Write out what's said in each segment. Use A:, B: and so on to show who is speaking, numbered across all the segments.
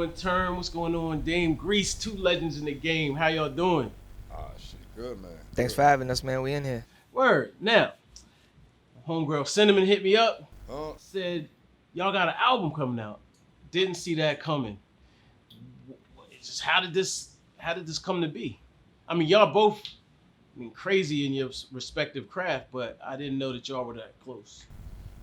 A: on, Term? What's going on, Dame Grease? Two legends in the game. How y'all doing?
B: Ah, shit, good man.
C: Thanks
B: Good.
C: for having us, man. We in here.
A: Word. Now, homegirl Cinnamon hit me up.
B: Huh?
A: Said y'all got an album coming out. Didn't see that coming. It's just how did this come to be? I mean, y'all both, crazy in your respective craft, but I didn't know that y'all were that close.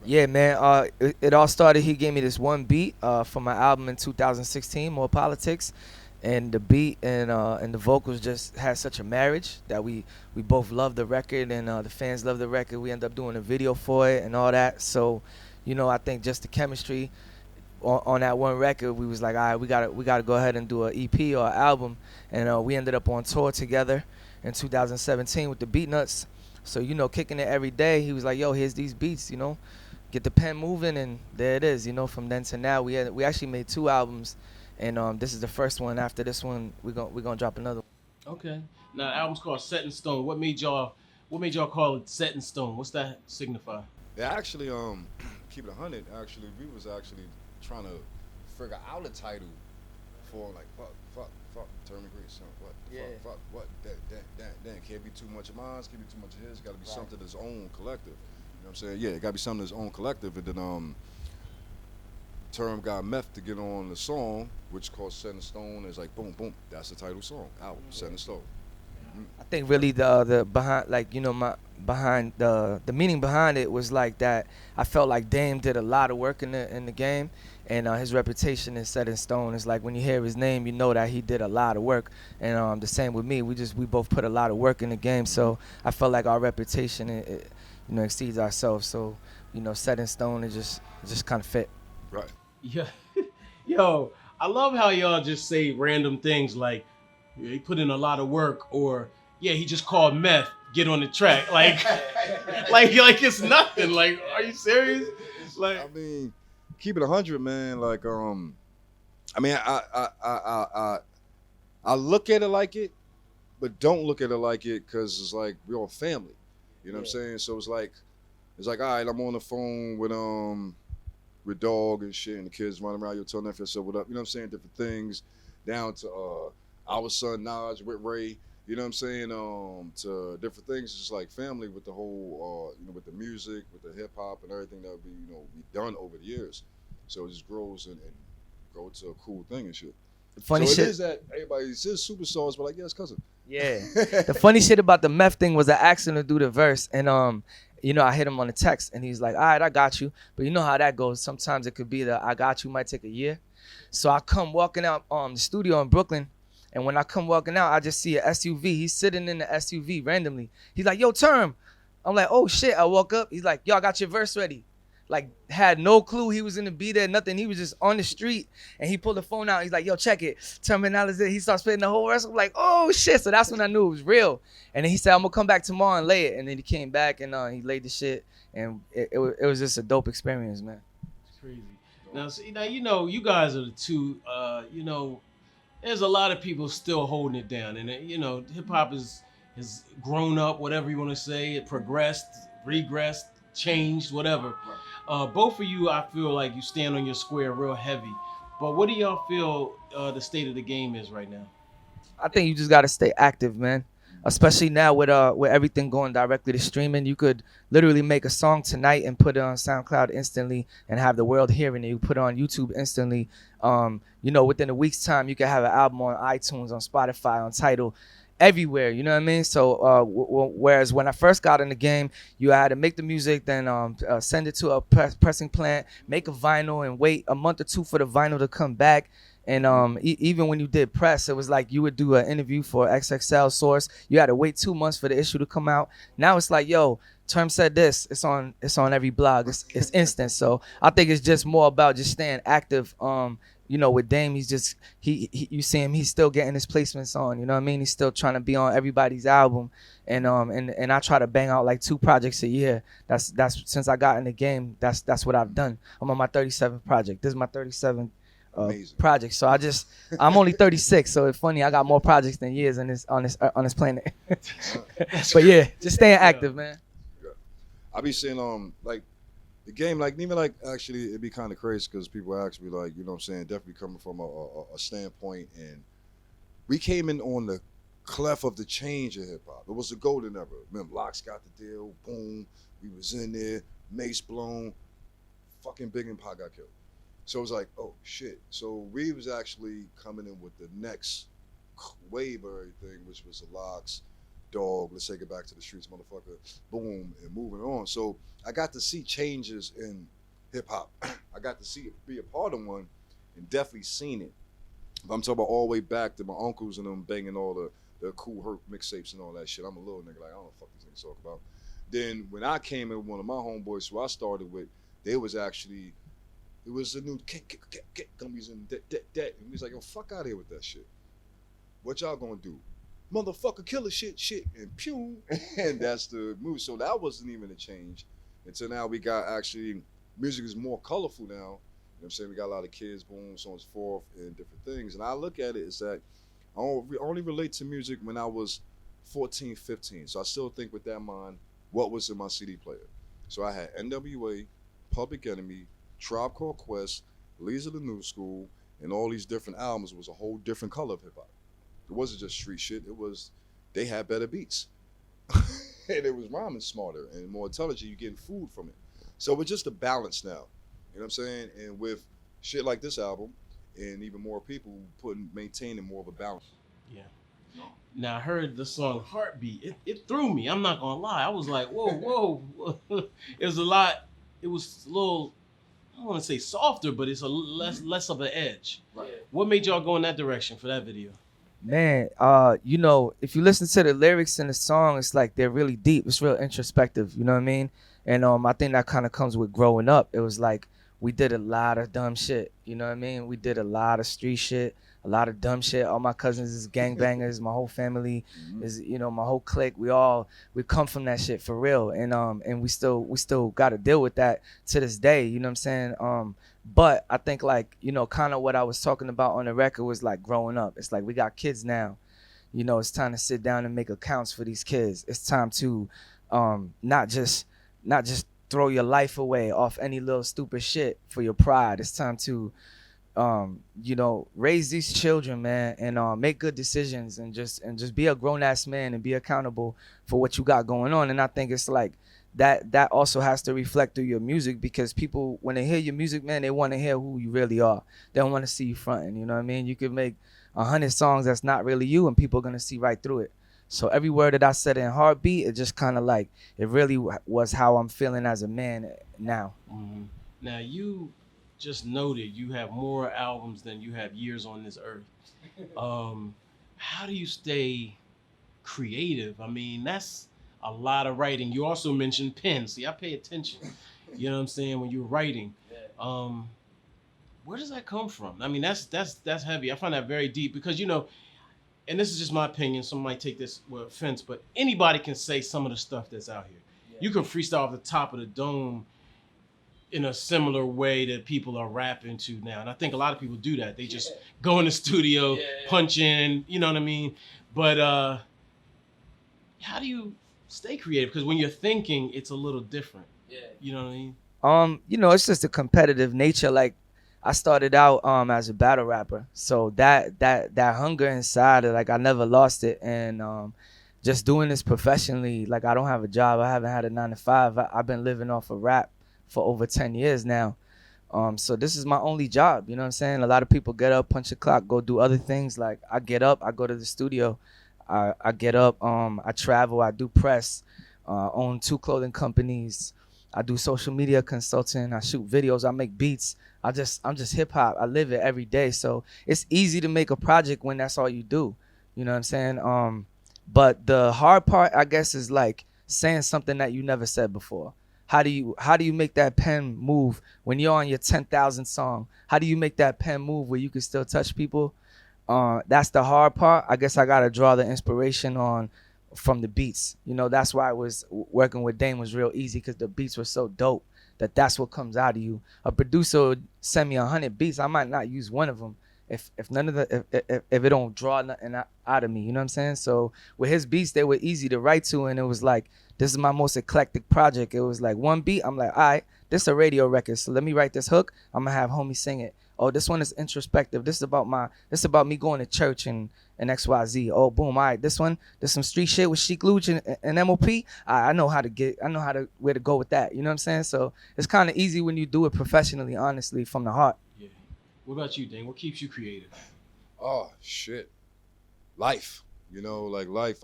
C: Yeah, man. It all started. He gave me this one beat for my album in 2016, More Politics, and the beat and the vocals just had such a marriage that we both loved the record, and the fans loved the record. We ended up doing a video for it and all that. So, I think just the chemistry on that one record, we was like, all right, we gotta go ahead and do an EP or an album, and we ended up on tour together in 2017 with the Beat Nuts. So kicking it every day, he was like, yo, here's these beats, get the pen moving, and there it is. From then to now, we actually made two albums, and this is the first one. After this one, we're gonna drop another one.
A: Okay. Now the album's called Set in Stone. What made y'all call it Set in Stone? What's that signify?
B: Yeah, actually, keep it 100. Actually, we was actually trying to figure out a title for like fuck, Term and Grease. What?
C: Yeah.
B: Fuck. What? That can't be too much of mine. Can't be too much of his. Got to be
C: Right.
B: something that's own collective. You know what I'm saying? Yeah, it got to be something that's own collective. And then Term got Meth to get on the song, which called Set in Stone. Is like boom, boom. That's the title song. Album Set in Stone.
C: I think really the behind, like, my behind the meaning behind it was like that. I felt like Dame did a lot of work in the game, and his reputation is set in stone. It's like when you hear his name, you know that he did a lot of work. And the same with me. We both put a lot of work in the game. So I felt like our reputation it exceeds ourselves. So set in stone, it just kind of fit.
B: Right.
A: Yeah. Yo, I love how y'all just say random things like, yeah, he put in a lot of work, or yeah, he just called Meth, get on the track. Like like it's nothing. Like, are you serious? Like,
B: I mean, keep it 100, man. Like, I mean, I look at it like it, but don't look at it like it, because it's like we're all family. You know what I'm saying? So it's like, all right, I'm on the phone with Dog and shit, and the kids running around. You'll tell nephew, so what up? You know what I'm saying? Different things, down to our son Naj with Ray. You know what I'm saying? To different things, it's just like family with the whole, with the music, with the hip hop and everything that we done over the years. So it just grows and grow to a cool thing and shit.
C: Funny
B: so
C: shit.
B: it is that everybody says superstars, but like, yeah, it's cousin.
C: Yeah. The funny shit about the Meth thing was I asked him to do the verse, and I hit him on the text, and he's like, all right, I got you. But you know how that goes. Sometimes it could be the I got you might take a year. So I come walking out the studio in Brooklyn, and when I come walking out, I just see an SUV. He's sitting in the SUV randomly. He's like, yo, Term. I'm like, oh shit. I woke up. He's like, yo, I got your verse ready. Like, had no clue he was gonna be there, nothing. He was just on the street, and he pulled the phone out. He's like, yo, check it. Termanology. He starts spitting the whole verse. I'm like, oh shit. So that's when I knew it was real. And then he said, I'm gonna come back tomorrow and lay it. And then he came back and he laid the shit, and it was just a dope experience, man.
A: it's crazy. Now, see, you guys are the two. There's a lot of people still holding it down, and hip hop has grown up, whatever you want to say. It progressed, regressed, changed, whatever. Both of you, I feel like you stand on your square real heavy. But what do y'all feel the state of the game is right now?
C: I think you just gotta stay active, man. Especially now with everything going directly to streaming, you could literally make a song tonight and put it on SoundCloud instantly and have the world hearing it. You put it on YouTube instantly. Within a week's time, you can have an album on iTunes, on Spotify, on Tidal, everywhere. You know what I mean? So whereas when I first got in the game, you had to make the music, then send it to a pressing plant, make a vinyl, and wait a month or two for the vinyl to come back. And even when you did press, it was like you would do an interview for XXL Source. You had to wait 2 months for the issue to come out. Now it's like, yo, Term said this. It's on every blog. It's instant. So I think it's just more about just staying active. With Dame, he's just you see him, he's still getting his placements on. You know what I mean? He's still trying to be on everybody's album. And I try to bang out like 2 projects a year. That's since I got in the game. That's what I've done. I'm on my 37th project. This is my 37th project. So I'm only 36, so it's funny, I got more projects than years on this planet. But yeah, just staying active, man.
B: I be saying like the game, like even like actually, it'd be kind of crazy because people ask me like, what I'm saying, definitely coming from a standpoint, and we came in on the clef of the change in hip hop. It was the golden era. Remember, Locks got the deal. Boom, we was in there. Mace blown. Fucking Big and Pac got killed. So it was like, oh shit. So we was actually coming in with the next wave of everything, which was the Locks, Dog. Let's take it back to the streets, motherfucker. Boom, and moving on. So I got to see changes in hip hop. I got to see it, be a part of one, and definitely seen it. I'm talking about all the way back to my uncles and them banging all the cool hurt mixtapes and all that shit. I'm a little nigga, like I don't know what the fuck these niggas talk about. Then when I came in with one of my homeboys who I started with, they was actually, it was the new get gummies and that. And he was like, yo, fuck out of here with that shit. What y'all gonna do? Motherfucker killer shit, and pew. And that's the move. So that wasn't even a change. Until now we got actually, music is more colorful now. You know what I'm saying? We got a lot of kids, boom, so on and so forth, and different things. And I look at it as that I only relate to music when I was 14, 15. So I still think with that mind, what was in my CD player. So I had NWA, Public Enemy, Tribe Called Quest, Lees of the New School, and all these different albums was a whole different color of hip hop. It wasn't just street shit. It was, they had better beats. And it was rhyming smarter and more intelligent. You're getting food from it. So it's just a balance now. You know what I'm saying? And with shit like this album, and even more people maintaining more of a balance.
A: Yeah. Now I heard the song Heartbeat. It threw me. I'm not gonna lie. I was like, whoa. It was a lot. It was a little. I don't want to say softer, but it's a less of an edge.
B: Right.
A: What made y'all go in that direction for that video?
C: Man, if you listen to the lyrics in the song, it's like they're really deep. It's real introspective, you know what I mean? And I think that kind of comes with growing up. It was like we did a lot of dumb shit, you know what I mean? We did a lot of street shit, a lot of dumb shit. All my cousins is gangbangers. My whole family is, my whole clique. We come from that shit for real, and we still got to deal with that to this day. You know what I'm saying? But I think like, kind of what I was talking about on the record was like growing up. It's like we got kids now. It's time to sit down and make accounts for these kids. It's time to not just throw your life away off any little stupid shit for your pride. It's time to raise these children, man, and make good decisions and just be a grown ass man and be accountable for what you got going on. And I think it's like that also has to reflect through your music, because people, when they hear your music, man, they want to hear who you really are. They don't want to see you fronting. You know what I mean? You could make 100 songs that's not really you, and people are gonna see right through it. So every word that I said in Heartbeat, it just kind of like, it really was how I'm feeling as a man now.
A: Mm-hmm. Now you just noted you have more albums than you have years on this earth. How do you stay creative? I mean, that's a lot of writing. You also mentioned pen. See, I pay attention. You know what I'm saying? When you're writing, where does that come from? I mean, that's heavy. I find that very deep because and this is just my opinion. Some might take this with offense, but anybody can say some of the stuff that's out here. Yeah. You can freestyle off the top of the dome in a similar way that people are rapping to now. And I think a lot of people do that. They just go in the studio, punch in, you know what I mean? But how do you stay creative? Because when you're thinking, it's a little different. Yeah. You know what I mean?
C: It's just a competitive nature. Like, I started out as a battle rapper. So that hunger inside, like, I never lost it. And just doing this professionally, like, I don't have a job. I haven't had a 9 to 5. I've been living off of rap for over 10 years now. So this is my only job, you know what I'm saying? A lot of people get up, punch a clock, go do other things. Like, I get up, I go to the studio, I get up, I travel, I do press, own 2 clothing companies, I do social media consulting, I shoot videos, I make beats. I'm just hip hop. I live it every day. So it's easy to make a project when that's all you do. You know what I'm saying? But the hard part, I guess, is like saying something that you never said before. How do you make that pen move when you're on your 10,000 song? How do you make that pen move where you can still touch people? That's the hard part. I guess I gotta draw the inspiration from the beats. That's why working with Dame was real easy, because the beats were so dope that's what comes out of you. A producer would send me 100 beats. I might not use one of them, if none of the if it don't draw nothing out of me, you know what I'm saying? So with his beats, they were easy to write to, and it was like this is my most eclectic project. It was like one beat, I'm like, all right, this is a radio record, so let me write this hook. I'm gonna have homie sing it. Oh, this one is introspective. This is about me going to church and XYZ. Oh, boom. All right, this one, there's some street shit with Sheek Luch and MOP. I know how to where to go with that. You know what I'm saying? So it's kind of easy when you do it professionally, honestly, from the heart.
A: Yeah. What about you, Dane? What keeps you creative?
B: Oh shit, life. Like life.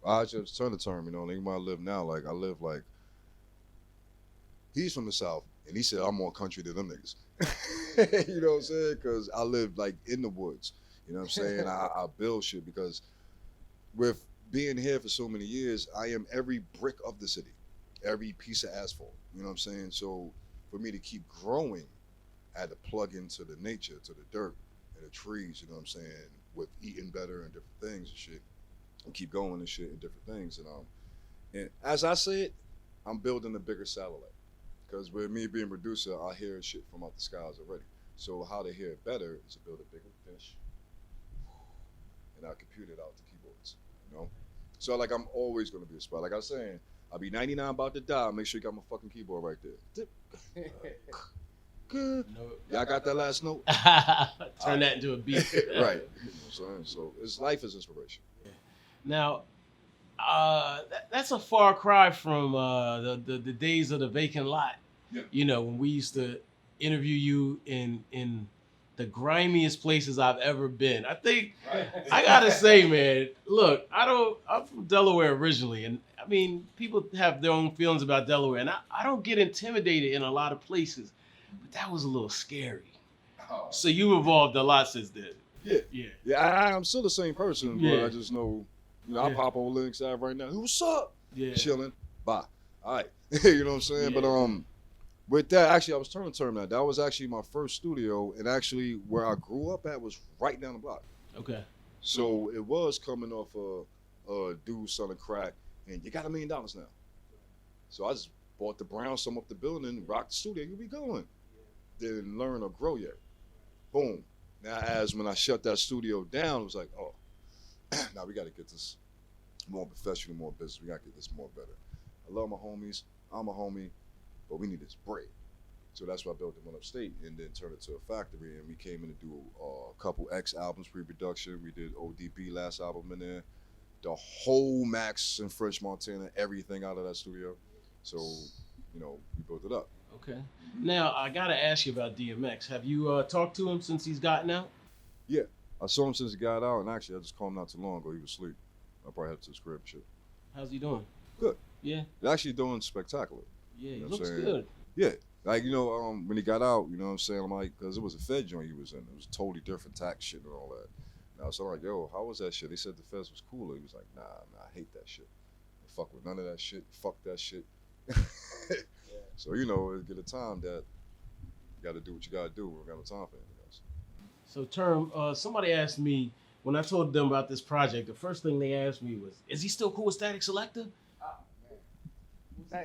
B: I just turned the term. Like where I live now. Like I live like he's from the South, and he said I'm more country than them niggas. You know what I'm saying? Because I live like in the woods. You know what I'm saying? I build shit because with being here for so many years, I am every brick of the city, every piece of asphalt. You know what I'm saying? So for me to keep growing, I had to plug into the nature, to the dirt and the trees. You know what I'm saying? With eating better and different things and shit, and keep going and shit and different things. And as I said, I'm building a bigger satellite. Because with me being producer, I hear shit from out the skies already. So how to hear it better is to build a bigger dish, and I compute it out to keyboards. So like I'm always gonna be a spot. Like I was saying, I'll be 99 about to die. Make sure you got my fucking keyboard right there. Good.
A: No.
B: Y'all got that last note?
A: Turn that into a beat.
B: Right. You know what I'm saying? So life is inspiration.
A: Now, that's a far cry from the days of the vacant lot.
B: Yeah.
A: When we used to interview you in the grimiest places I've ever been. I think I gotta say, man, look, I'm from Delaware originally, and I mean, people have their own feelings about Delaware, and I don't get intimidated in a lot of places, but that was a little scary.
B: Oh.
A: So you evolved a lot since then.
B: Yeah. I'm still the same person, but
A: Yeah.
B: I just know, I pop on Linux Ave right now. What's up?
A: Yeah.
B: Chilling. Bye. All right. You know what I'm saying?
A: Yeah.
B: But with that, actually, I was turning term that. That was actually my first studio, and actually where I grew up at was right down the block.
A: Okay.
B: So it was coming off a dude selling crack, and you got $1 million now. So I just bought the brown, sum up the building, rocked the studio. You be going. Didn't learn or grow yet. Boom. Now, as when I shut that studio down, it was like, oh, now we got to get this more professional, more business. We got to get this more better. I love my homies. I'm a homie, but we need this break. So that's why I built the one upstate and then turned it to a factory. And we came in to do a couple X albums, pre-production. We did ODB last album in there. The whole Max in French Montana, everything out of that studio. So, we built it up.
A: Okay. Now I gotta ask you about DMX. Have you talked to him since he's gotten out?
B: Yeah, I saw him since he got out, and actually I just called him not too long ago. He was asleep. I probably had to his crib and shit.
A: How's he doing?
B: Good.
A: Yeah.
B: He's actually doing spectacular.
A: Yeah, he
B: You know what
A: looks
B: I'm saying?
A: good.
B: Yeah, like when he got out, you know what I'm saying? I'm like, because it was a Fed joint he was in. It was totally different tax shit and all that. And so I'm like, yo, how was that shit? They said the Feds was cooler. He was like, nah, I hate that shit. I fuck with none of that shit. Fuck that shit. So it get a time that you got to do what you got to do. We don't got no time for anything else.
A: So, Term, somebody asked me when I told them about this project. The first thing they asked me was, "Is he still cool with Static Selector?"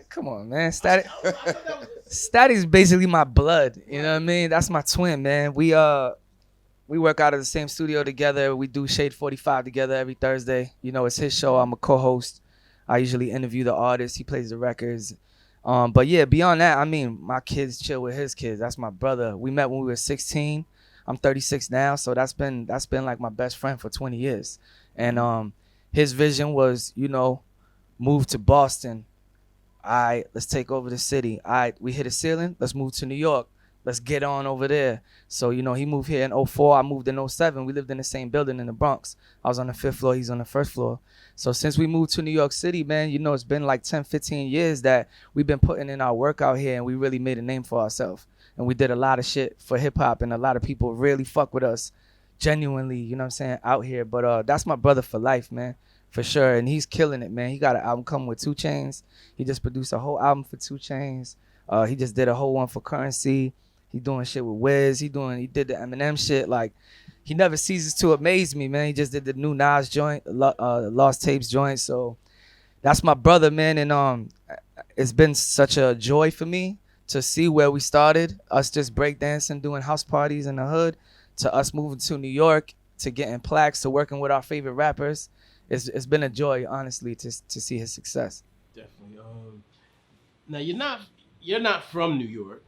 C: Come on, man. Static's basically my blood. You know what I mean? That's my twin, man. We work out of the same studio together. We do Shade 45 together every Thursday. It's his show. I'm a co-host. I usually interview the artists. He plays the records. But yeah, beyond that, I mean, my kids chill with his kids. That's my brother. We met when we were 16. I'm 36 now, so that's been like my best friend for 20 years. And his vision was, move to Boston. All right, let's take over the city. All right, we hit a ceiling. Let's move to New York. Let's get on over there. So, he moved here in 04. I moved in 07. We lived in the same building in the Bronx. I was on the 5th floor. He's on the 1st floor. So since we moved to New York City, man, it's been like 10, 15 years that we've been putting in our work out here, and we really made a name for ourselves. And we did a lot of shit for hip hop, and a lot of people really fuck with us genuinely, out here. But that's my brother for life, man. For sure. And he's killing it, man. He got an album coming with 2 Chainz. He just produced a whole album for 2 Chainz. He just did a whole one for Currency. He doing shit with Wiz. He did the Eminem shit. Like, he never ceases to amaze me, man. He just did the new Nas joint, Lost Tapes joint. So that's my brother, man. And it's been such a joy for me to see where we started, us just breakdancing, doing house parties in the hood, to us moving to New York, to getting plaques, to working with our favorite rappers, it's been a joy, honestly, to see his success.
A: Definitely. Now you're not from New York.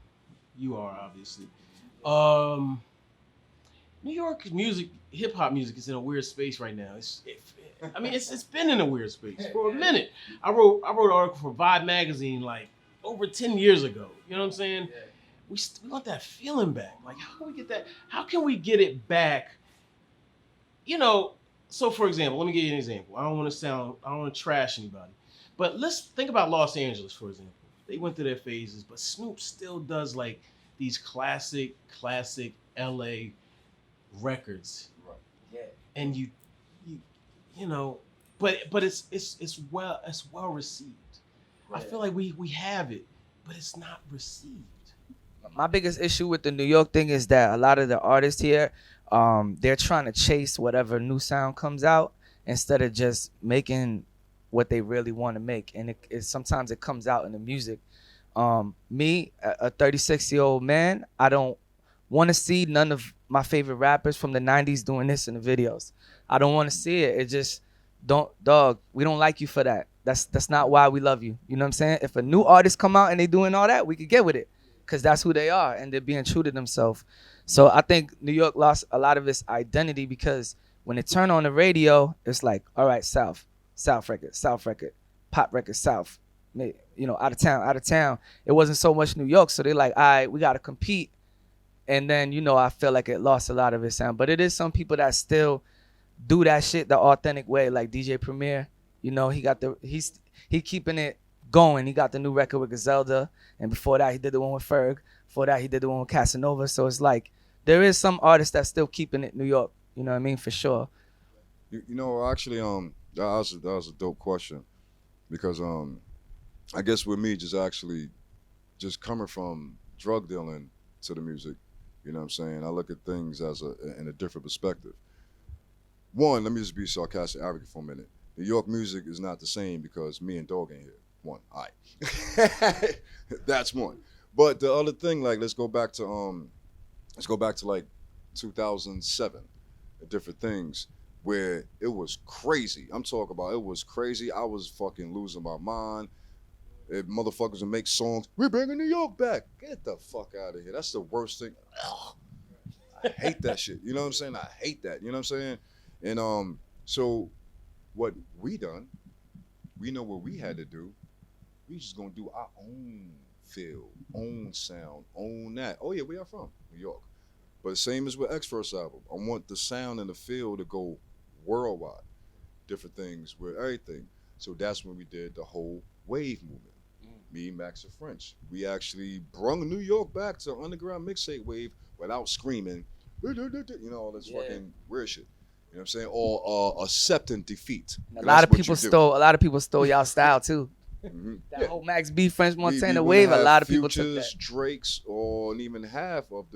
A: You are obviously. Um, New York music, hip hop music is in a weird space right now. I mean, it's been in a weird space for a minute. I wrote an article for Vibe magazine like over 10 years ago. You know what I'm saying? We want that feeling back. Like, how can we get that? How can we get it back? You know. So, for example, let me give you an example. I don't want to trash anybody, but let's think about Los Angeles, for example. They went through their phases, but Snoop still does like these classic LA records,
C: Yeah.
A: and you you know, but it's well received. I feel like we have it, but it's not received.
C: My biggest issue with the New York thing is that a lot of the artists here, they're trying to chase whatever new sound comes out instead of just making what they really want to make, and sometimes it comes out in the music. Me, a 36-year-old man, I don't want to see none of my favorite rappers from the 90s doing this in the videos. I don't want to see it. It just don't, dog. We don't like you for that. That's not why we love you. You know what I'm saying? If a new artist come out and they doing all that, we could get with it, cause that's who they are and they're being true to themselves. So I think New York lost a lot of its identity because when it turned on the radio, it's like, all right, South record, pop record, South, out of town. It wasn't so much New York, so they're like, all right, we gotta compete. And then I feel like it lost a lot of its sound. But it is some people that still do that shit the authentic way, like DJ Premier. He keeping it going. He got the new record with Griselda, and before that he did the one with Ferg. Before that he did the one with Casanova. So it's like there is some artists that's still keeping it New York. You know what I mean? For sure.
B: Actually, that was a dope question because I guess with me just coming from drug dealing to the music, you know what I'm saying? I look at things in a different perspective. One, let me just be sarcastic, arrogant for a minute. New York music is not the same because me and Dog ain't here. One, all right, that's one. But the other thing, like, let's go back to like 2007, and different things where it was crazy. I'm talking about it was crazy. I was fucking losing my mind. If motherfuckers would make songs, we're bringing New York back. Get the fuck out of here. That's the worst thing. Ugh. I hate that shit. You know what I'm saying? I hate that. You know what I'm saying? And so what we done, we know what we had to do. We just gonna do our own feel, own sound, own that. Oh yeah, where y'all from? New York. But same as with X first album. I want the sound and the feel to go worldwide. Different things with everything. So that's when we did the whole wave movement. Me, Max, and French. We actually brung New York back to underground mixtape wave without screaming, all this fucking weird shit. You know what I'm saying? Or accepting defeat.
C: A lot of people stole y'all style too.
B: Mm-hmm.
C: That whole Max B, French Montana
B: we
C: wave, a
B: have
C: lot of people took
B: Futures,
C: that.
B: Drakes, or even half of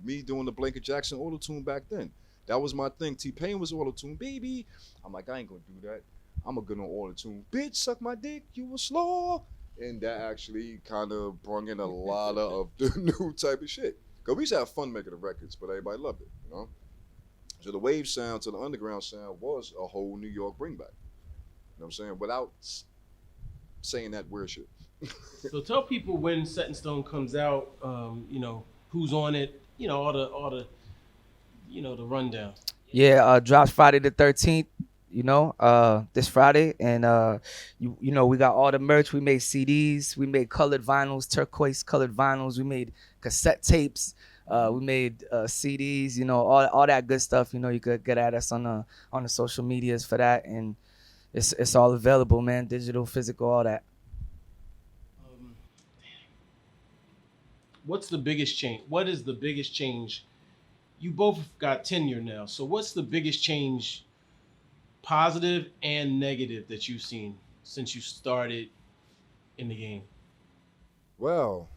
B: me doing the Blanket Jackson auto tune back then. That was my thing. T-Pain was auto tune, baby. I'm like, I ain't gonna do that. I'm a good on auto tune. Bitch, suck my dick, you a slaw. And that actually kind of brought in a lot of the new type of shit. Cause we used to have fun making the records, but everybody loved it, you know. So the wave sound to the underground sound was a whole New York bring back. You know what I'm saying? Without saying that weird shit.
A: So tell people when Set in Stone comes out. Who's on it. All the the rundown.
C: Yeah, drops Friday the 13th. This Friday, and we got all the merch. We made CDs, we made colored vinyls, turquoise colored vinyls. We made cassette tapes. We made CDs. All that good stuff. You could get at us on the social medias for that, and it's all available, man. Digital, physical, all that.
A: Um, what's the biggest change? What is the biggest change? You both got tenure now, so what's the biggest change, positive and negative, that you've seen since you started in the game?
B: Well,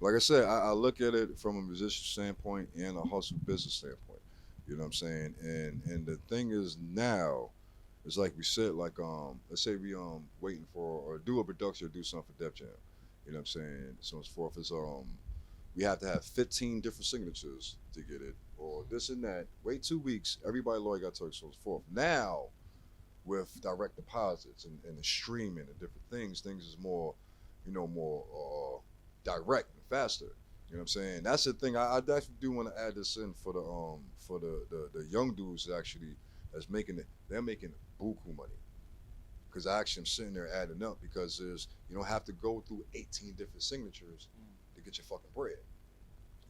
B: like I said, I look at it from a musician standpoint and a hustle business standpoint. You know what I'm saying? And the thing is now, it's like we said, like let's say we waiting for or do a production or do something for Def Jam. You know what I'm saying? So as forth as we have to have 15 different signatures to get it, or this and that. Wait 2 weeks, everybody lawyer got to so forth. Now, with direct deposits and the streaming and different things is more, more direct and faster. You know what I'm saying? That's the thing. I definitely do want to add this in for the young dudes that actually that's making it. They're making buku money because I actually am sitting there adding up because you don't have to go through 18 different signatures to get your fucking bread.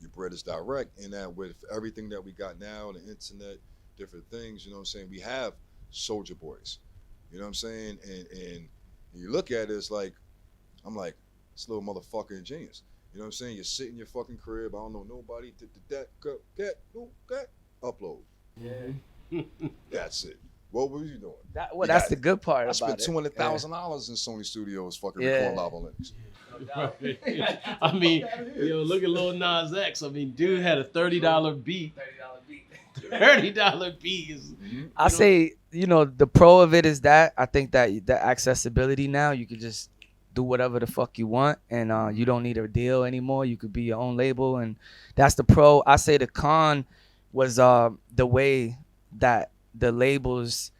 B: Your bread is direct, and that with everything that we got now, the internet, different things. You know what I'm saying? We have soldier boys. You know what I'm saying? And you look at it, it's like I'm like this little motherfucker ingenious. You know what I'm saying? You sit in your fucking crib. I don't know nobody. Upload.
C: Yeah.
B: That's it. What were you doing?
C: That's the good part
B: I
C: about
B: spent $200,000 in Sony Studios fucking
C: Yeah.
B: recording live on Linux.
A: I mean, look at Lil Nas X. I mean, dude had a $30 beat. $30 beat is.
C: I say, the pro of it is that I think that the accessibility now, you can just do whatever the fuck you want, and you don't need a deal anymore. You could be your own label, and that's the pro. I say the con was the way that the labels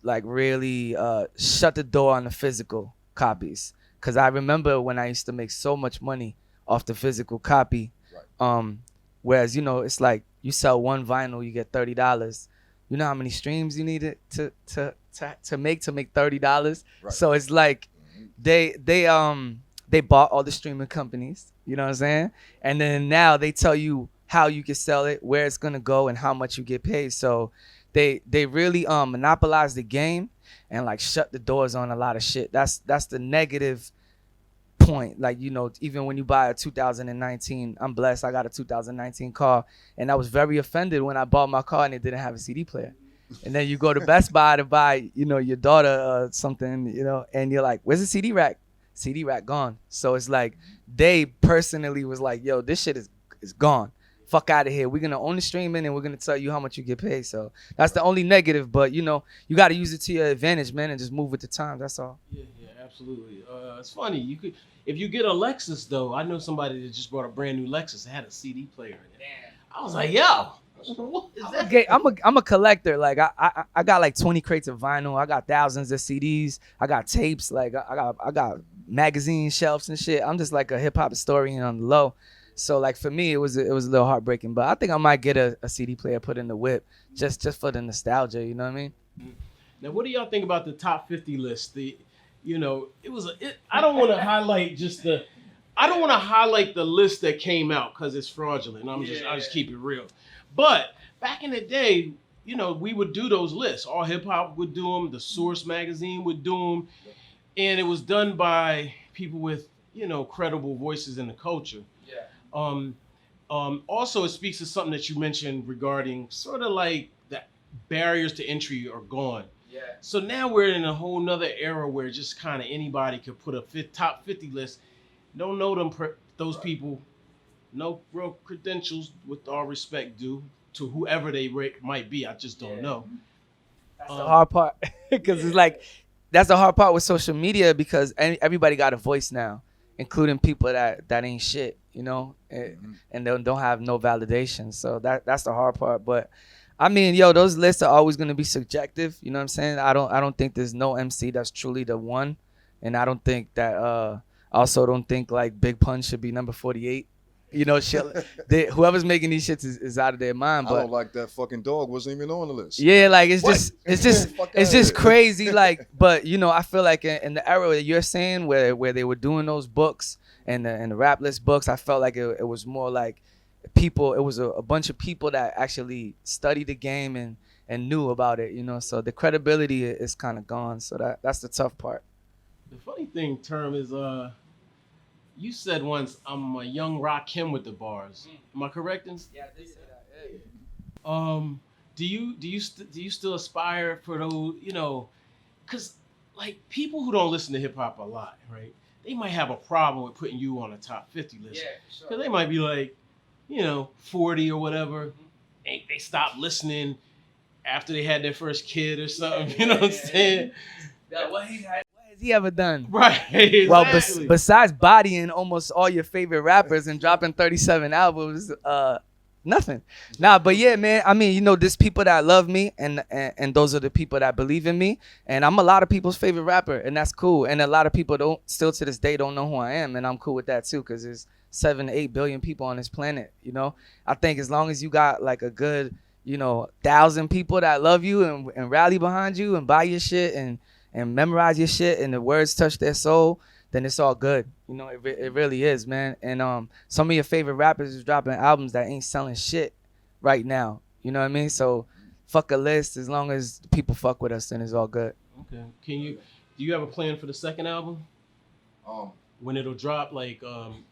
C: like really shut the door on the physical copies. Cause I remember when I used to make so much money off the physical copy.
B: Right.
C: Whereas it's like you sell one vinyl, you get $30. You know how many streams you needed to make $30.
B: Right.
C: So it's like they bought all the streaming companies. You know what I'm saying? And then now they tell you how you can sell it, where it's gonna go, and how much you get paid. So they really monopolize the game and like shut the doors on a lot of shit. That's the negative point. Like, even when you buy a 2019, I'm blessed, I got a 2019 car, and I was very offended when I bought my car and it didn't have a CD player. And then you go to Best Buy to buy, your daughter something, and you're like, where's the CD rack? CD rack gone. So it's like they personally was like, yo, this shit is gone. Fuck out of here. We're gonna own the streaming and we're gonna tell you how much you get paid. So that's the only negative. But you got to use it to your advantage, man, and just move with the times. That's all.
A: Yeah, absolutely. It's funny. You could, if you get a Lexus though. I know somebody that just bought a brand new Lexus. It had a CD player in it. I was like, yo, what is that?
C: I'm a collector. Like I got like 20 crates of vinyl. I got thousands of CDs. I got tapes. Like I got magazine shelves and shit. I'm just like a hip hop historian on the low. So like for me, it was a little heartbreaking. But I think I might get a CD player put in the whip just for the nostalgia. You know what I mean?
A: Now, what do y'all think about the top 50 list? I don't want to highlight the list that came out because it's fraudulent. I'll just keep it real. But back in the day, we would do those lists. All Hip Hop would do them. The Source magazine would do them, and it was done by people with credible voices in the culture. Yeah. Also, it speaks to something that you mentioned regarding sort of like the barriers to entry are gone.
C: Yeah.
A: So now we're in a whole nother era where just kind of anybody could put a top 50 list. Don't know those people, no real credentials, with all respect due to whoever they might be. I just don't know.
C: That's the hard part, because it's like that's the hard part with social media, because everybody got a voice now, including people that ain't shit, and they don't have no validation. So that's the hard part. But I mean, those lists are always gonna be subjective. You know what I'm saying? I don't think there's no MC that's truly the one, and I don't think that. Also, don't think like Big Pun should be number 48. Shit. Whoever's making these shits is out of their mind. But
B: I don't like that fucking dog wasn't even on the list.
C: Yeah, like it's just crazy. Like, but I feel like in the era that you're saying where they were doing those books and the rap list books, I felt like it was more like people. It was a bunch of people that actually studied the game and knew about it. So the credibility is kind of gone. So that's the tough part.
A: The funny thing, Term, is you said once I'm a young Rakim with the bars. Am I correct?
C: Yeah, I did say that. Yeah.
A: Do you still aspire for those? Because like people who don't listen to hip hop a lot, right? They might have a problem with putting you on a top 50 list.
C: Yeah, for sure.
A: Because they might be like, 40 or whatever. And they stop listening after they had their first kid or something. You know what I'm saying?
C: Yeah, what has he ever done?
A: Right. Exactly.
C: Well, besides bodying almost all your favorite rappers and dropping 37 albums, Nothing. Nah, but yeah, man. I mean, there's people that love me, and those are the people that believe in me. And I'm a lot of people's favorite rapper, and that's cool. And a lot of people don't still to this day don't know who I am, and I'm cool with that too, because there's 7 to 8 billion people on this planet. I think as long as you got like a good, 1,000 people that love you and rally behind you and buy your shit and memorize your shit, and the words touch their soul, then it's all good. It really is, man. And some of your favorite rappers is dropping albums that ain't selling shit right now. You know what I mean? So fuck a list. As long as people fuck with us, then it's all good.
A: Okay. Do you have a plan for the second album?
B: Um,
A: When it'll drop, like,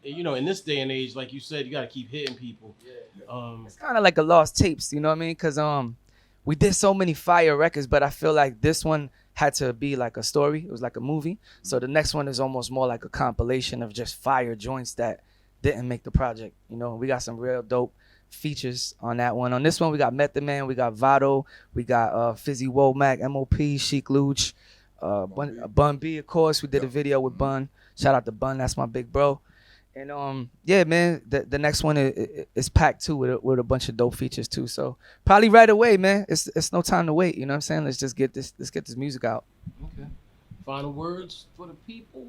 A: in this day and age, like you said, you got to keep hitting people.
C: It's kind of like a lost tapes, you know what I mean? Because we did so many fire records, but I feel like this one had to be like a story. It was like a movie. So the next one is almost more like a compilation of just fire joints that didn't make the project. We got some real dope features on that one. On this one, we got Method Man, we got Vado, we got Fizzy Womack, MOP, Chic Luch, Bun B, of course. We did a video with Bun. Shout out to Bun, that's my big bro. And yeah, man, the next one is packed too with a bunch of dope features too. So probably right away, man. It's no time to wait. You know what I'm saying? Let's get this music out.
A: Okay. Final words for the people.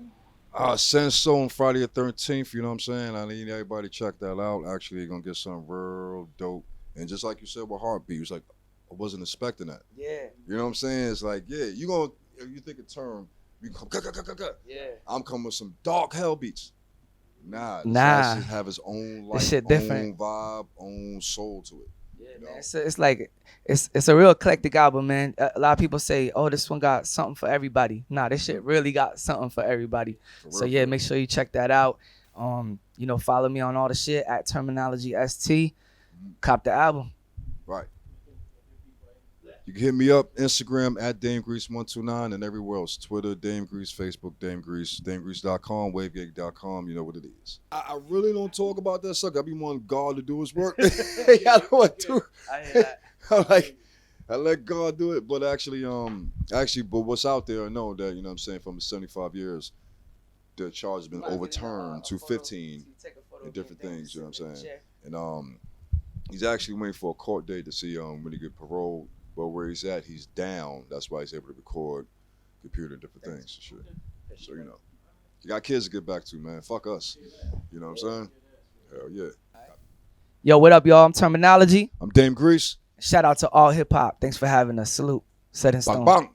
B: Senso on Friday the 13th, you know what I'm saying? I need everybody to check that out. Actually, you're gonna get something real dope. And just like you said with Heartbeat, it's like I wasn't expecting that.
C: Yeah.
B: You know what I'm saying? It's like, yeah, if you think a term, you come
C: Yeah.
B: I'm coming with some dark hell beats. Nah. Should have its own
C: This shit different.
B: own vibe, own soul to it.
C: Yeah, man. It's like it's a real eclectic album, man. A lot of people say, "Oh, this one got something for everybody." Nah, this shit really got something for everybody. So yeah, make sure you check that out. Follow me on all the shit at Termanology ST. Cop the album.
B: Right. You can hit me up, Instagram at DameGrease129 and everywhere else. Twitter, Dame Grease, Facebook, Dame Grease, DameGrease.com, WaveGig.com, you know what it is. I really don't talk about that sucker. I be wanting God to do his work. I don't want to.
C: I hear that.
B: I let God do it. But actually, but what's out there, I know that, you know what I'm saying, from the 75 years, the charge has been overturned to 15 and different things, you know what I'm saying? And he's actually waiting for a court date to see when he get paroled. But where he's at, he's down. That's why he's able to record, computer, and different things and shit. So, you got kids to get back to, man. Fuck us. You know what I'm saying? Hell yeah.
C: Yo, what up, y'all? I'm Termanology.
B: I'm Dame Grease.
C: Shout out to all hip hop. Thanks for having us. Salute. Set in stone.
B: Bang, bang.